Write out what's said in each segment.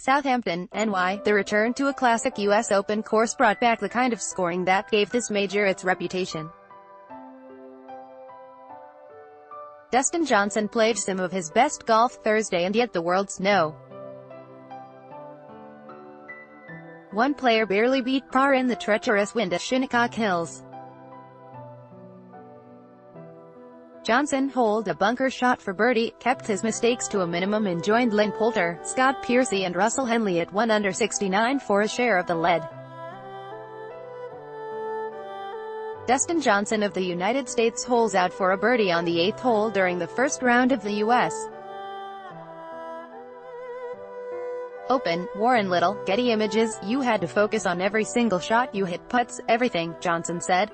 Southampton, NY. The return to a classic U.S. Open course brought back the kind of scoring that gave this major its reputation. Dustin Johnson played some of his best golf Thursday, and yet the world's no. One player barely beat par in the treacherous wind at Shinnecock Hills. Johnson holed a bunker shot for birdie, kept his mistakes to a minimum and joined Lynn Poulter, Scott Piercy and Russell Henley at 1 under 69 for a share of the lead. Dustin Johnson of the United States holes out for a birdie on the 8th hole during the first round of the U.S. Open. Warren Little, Getty Images. "You had to focus on every single shot you hit, putts, everything," Johnson said.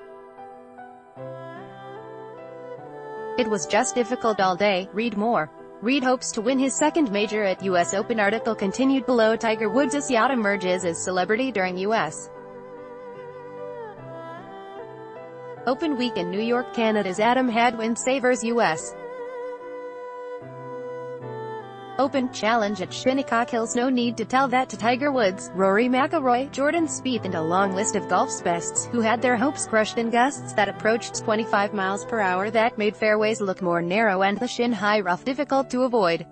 "It was just difficult all day." Read more. Reed hopes to win his second major at U.S. Open. Article continued below. Tiger Woods' yacht emerges as celebrity during U.S. Open week in New York. Canada's Adam Hadwin savors U.S. Open challenge at Shinnecock Hills. No need to tell that to Tiger Woods, Rory McIlroy, Jordan Spieth and a long list of golf's bests who had their hopes crushed in gusts that approached 25 miles per hour that made fairways look more narrow and the shin-high rough difficult to avoid.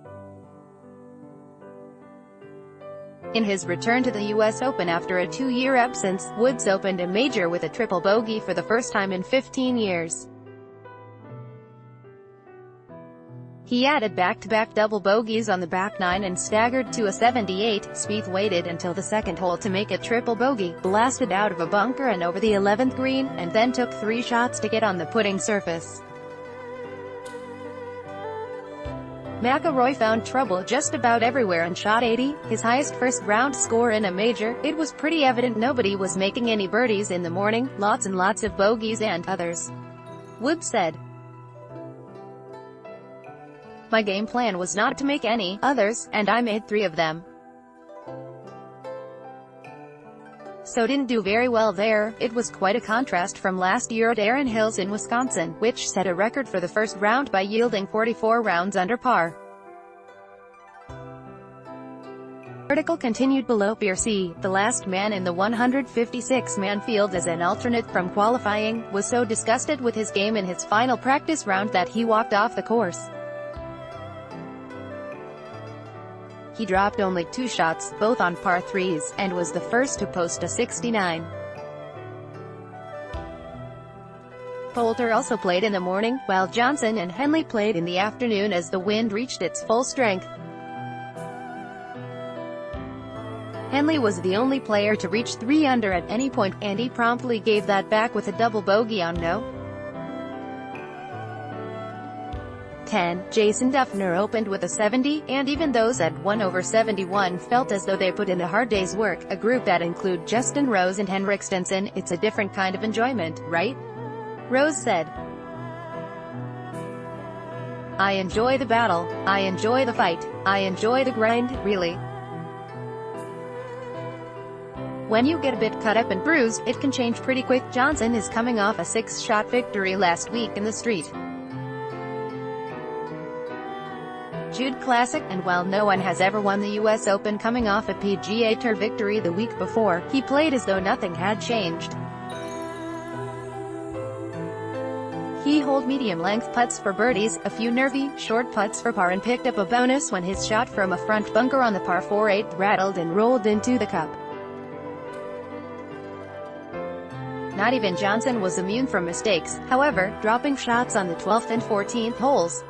In his return to the U.S. Open after a 2-year absence, Woods opened a major with a triple bogey for the first time in 15 years. He added back-to-back double bogeys on the back nine and staggered to a 78. Spieth waited until the second hole to make a triple bogey, blasted out of a bunker and over the 11th green, and then took 3 shots to get on the putting surface. McIlroy found trouble just about everywhere and shot 80, his highest first-round score in a major. "It was pretty evident nobody was making any birdies in the morning, lots and lots of bogeys and others," Woods said. "My game plan was not to make any others, and I made 3 of them. So didn't do very well there." It was quite a contrast from last year at Erin Hills in Wisconsin, which set a record for the first round by yielding 44 rounds under par. Article continued below. Piercy, the last man in the 156-man field as an alternate from qualifying, was so disgusted with his game in his final practice round that he walked off the course. He dropped only 2 shots, both on par 3s, and was the first to post a 69. Poulter also played in the morning, while Johnson and Henley played in the afternoon as the wind reached its full strength. Henley was the only player to reach 3 under at any point, and he promptly gave that back with a double bogey on no. 10. Jason Dufner opened with a 70, and even those at 1 over 71 felt as though they put in a hard day's work. A group that include Justin Rose and Henrik Stenson. "It's a different kind of enjoyment, right?" Rose said. "I enjoy the battle. I enjoy the fight. I enjoy the grind, really. When you get a bit cut up and bruised, it can change pretty quick." Johnson is coming off a 6-shot victory last week in the street Jude Classic, and while no one has ever won the U.S. Open coming off a PGA Tour victory the week before, he played as though nothing had changed. He holed medium-length putts for birdies, a few nervy, short putts for par and picked up a bonus when his shot from a front bunker on the par 4/8 rattled and rolled into the cup. Not even Johnson was immune from mistakes, however, dropping shots on the 12th and 14th holes.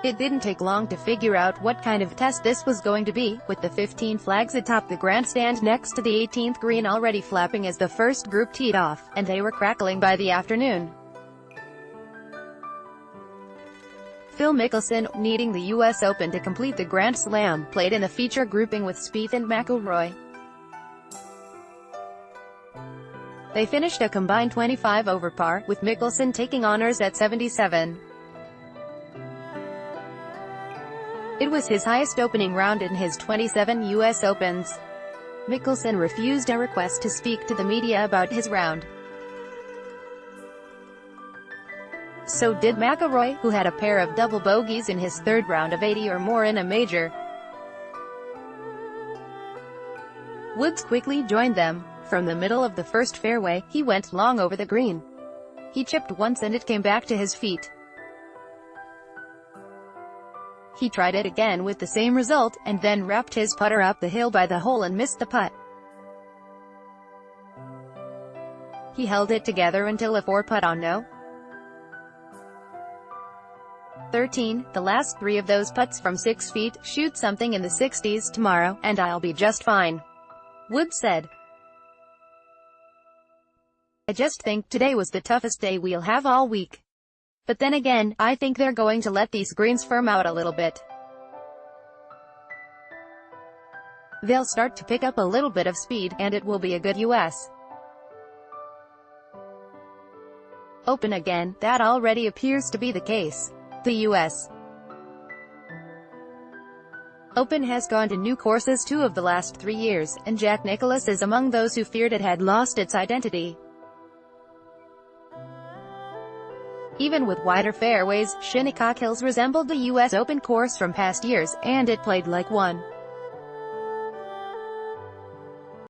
It didn't take long to figure out what kind of test this was going to be, with the 15 flags atop the grandstand next to the 18th green already flapping as the first group teed off, and they were crackling by the afternoon. Phil Mickelson, needing the U.S. Open to complete the Grand Slam, played in the feature grouping with Spieth and McIlroy. They finished a combined 25 over par, with Mickelson taking honors at 77. It was his highest opening round in his 27 U.S. Opens. Mickelson refused a request to speak to the media about his round. So did McIlroy, who had a pair of double bogeys in his third round of 80 or more in a major. Woods quickly joined them. From the middle of the first fairway, he went long over the green. He chipped once and it came back to his feet. He tried it again with the same result, and then wrapped his putter up the hill by the hole and missed the putt. He held it together until a 4-putt on no. 13, the last 3 of those putts from 6 feet, shoot something in the 60s tomorrow, and I'll be just fine, Woods said. I just think today was the toughest day we'll have all week. But then again, I think they're going to let these greens firm out a little bit. They'll start to pick up a little bit of speed, and it will be a good U.S. Open again. That already appears to be the case. The U.S. Open has gone to new courses 2 of the last 3 years, and Jack Nicklaus is among those who feared it had lost its identity. Even with wider fairways, Shinnecock Hills resembled the U.S. Open course from past years, and it played like one.